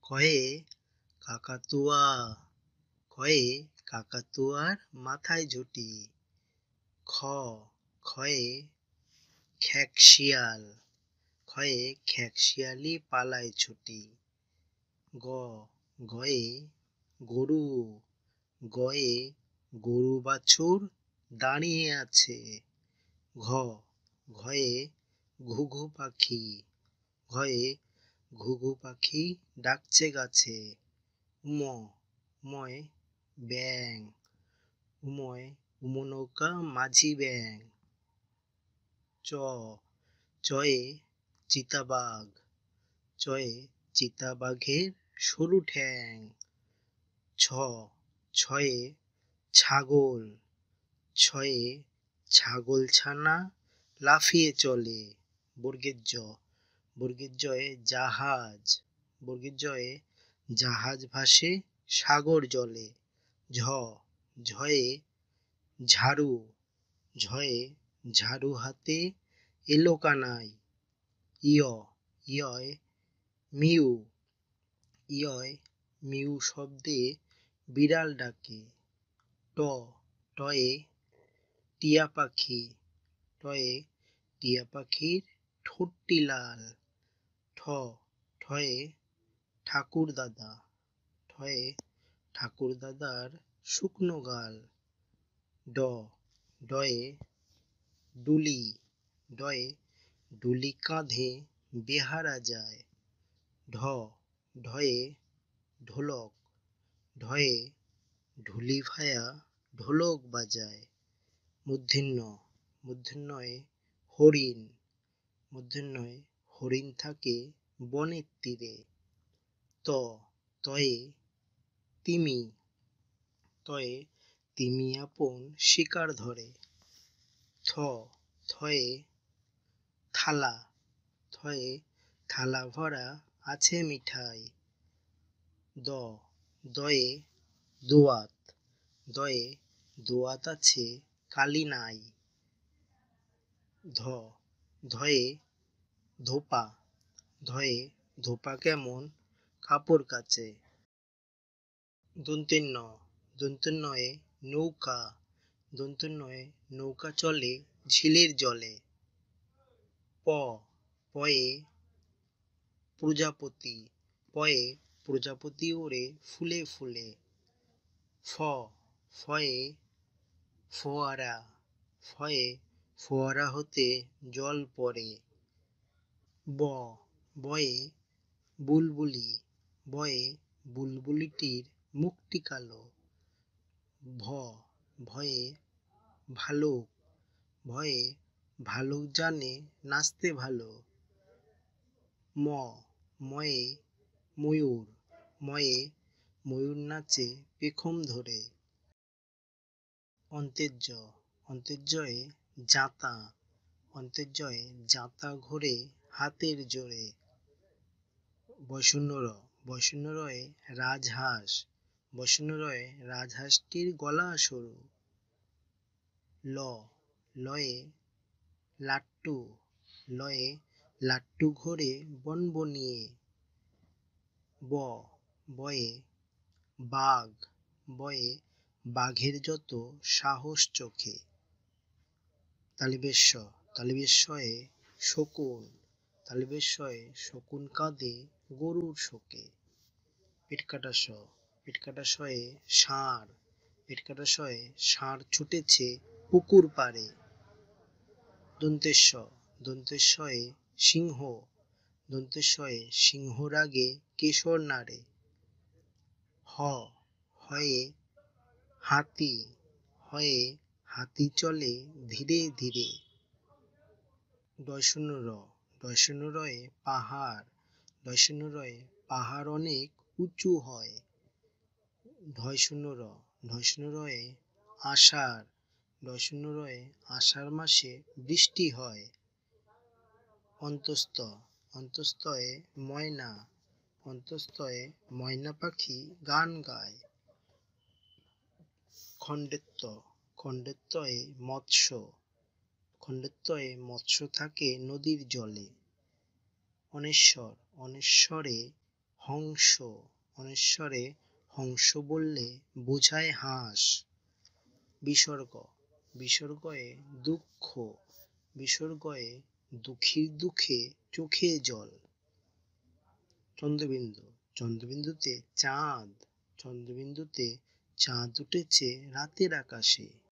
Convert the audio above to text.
কয়ে কাকাতুয়া, কয়ে কাকাতুয়ার মাথায় ঝুঁটি। খ খয়ে খেকশিয়াল, খয়ে খেকশিয়ালি পালায় ছুটি। গ গয়ে গরু, গয়ে গরু বাছুর দাঁড়িয়ে আছে। ঘ ঘয়ে ঘুঘু পাখি, ঘয়ে ঘুঘু পাখি ডাকছে গাছে। উম উময় ব্যাং, উময় উমনৌকা মাঝি ব্যাং। চ চয়ে চিতাবাঘ, চয়ে চিতাবাঘের সরু ঠ্যাং। ছ ছয়ে ছাগল, ছয়ে ছাগলছানা লাফিয়ে চলে। বর্গের জ, বর্গের জয়ে জাহাজ, বর্গের জয়ে জাহাজ ভাসে সাগর জলে। ঝ ঝয়ে ঝাড়ু, ঝয়ে ঝাড়ু হাতে এলো কানাই। ইয় ইয়য় মিউ, ইয়য় মিউ শব্দে বিড়াল ডাকে। ট টয়ে টিয়া পাখি, টয়ে টিয়া পাখির ঠোঁটটি লাল। ঠ ঠয়ে ঠাকুর দাদা, ঠয়ে ঠাকুর দাদার শুকনো গাল। ড ডয়ে ডুলি, ডয়ে ডুলি কাঁধে বেহারা যায়। ঢ ঢয়ে ঢোলক, ঢয়ে ঢুলি ভায়া ঢোলক বাজায়। মূর্ধন্য, মূর্ধন্যয়ে হরিণ, মূর্ধন্যয়ে হরিণ থাকে বনের তীরে। ত তয়ে তিমি, তয়ে তিমি আপন শিকার ধরে। থ থয়ে থালা, থয়ে থালা ভরা আছে মিঠাই। দ দয়ে দোয়াত, দয়ে দোয়াত আছে কালি নাই। ধ ধয়ে ধোপা, ধয়ে ধোপা কেমন কাপড় কাচে। দন্তের ন, দন্তের নয়ে নৌকা, দন্তের নয়ে নৌকা চলে ঝিলের জলে। প পয়ে প্রজাপতি, পয়ে প্রজাপতি ওড়ে ফুলে ফুলে। ফ ফয়ে ফোয়ারা, ফয়ে ফোয়ারা হতে জল পড়ে। ব বয়ে বুলবুলি, বয়ে বুলবুলিটির মুখটি কালো। ভ ভয়ে ভালুক, ভয়ে ভালুক জানে নাচতে ভালো। ম ময়ে ময়ূর, ময়ে ময়ূর নাচে পেখম ধরে। অন্তের জ, অন্তের জয়ে জাঁতা, অন্তের জয়ে জাঁতা ঘোরে হাতের জোরে। বয়শূন্য র, বয়শূন্য রয়ে রাজহাঁস, বয়শূন্য রয়ে রাজহাঁসটির গলা সরু। ল লয়ে লাট্টু, লয়ে লাট্টু ঘোরে বনবনিয়ে। ব বয়ে বাঘ, বয়ে বাঘের যত সাহস চোখে। তালিবেশ শ, তালিবেশ শয়ে শকুন, তালিবেশ শয়ে শকুন কাঁদে গরুর শোকে। পেটকাটা শ, পেটকাটা শয়ে ষাঁড়, পেটকাটা শয়ে ষাঁড় ছুটেছে পুকুর পাড়ে। দন্তের স, দন্তের শয়ে সিংহ, দন্তের শয়ে সিংহ রাগে কেশর নাড়ে। হ হয়ে হাতি, হয়ে হাতি চলে ধীরে ধীরে। ডয়শূন্য র, ডয়শূন্য রয়ে পাহাড়, ডয়শূন্য রয়ে পাহাড় অনেক উঁচু হয়। ঢয়শূন্য র, ঢয়শূন্য রয়ে আষাঢ়, ঢয়শূন্য রয়ে আষাঢ় মাসে বৃষ্টি হয়। অন্তস্থ, অন্তস্থয়ে ময়না, অন্তস্থয়ে ময়না পাখি গান গায়। খণ্ডেত্ব, খণ্ডেত্বয়ে মৎস্য, খণ্ডেত্বয়ে মৎস্য থাকে নদীর জলে। অনেশ্বর, অনেশ্বরে হংস, অনেশ্বরে হংস বললে বোঝায় হাঁস। বিসর্গ, বিসর্গয়ে দুঃখ, বিসর্গয়ে দুঃখীর দুঃখে চোখে জল। চন্দ্রবিন্দু, চন্দ্রবিন্দুতে চাঁদ, চন্দ্রবিন্দুতে চাঁদ উঠেছে রাতের আকাশে।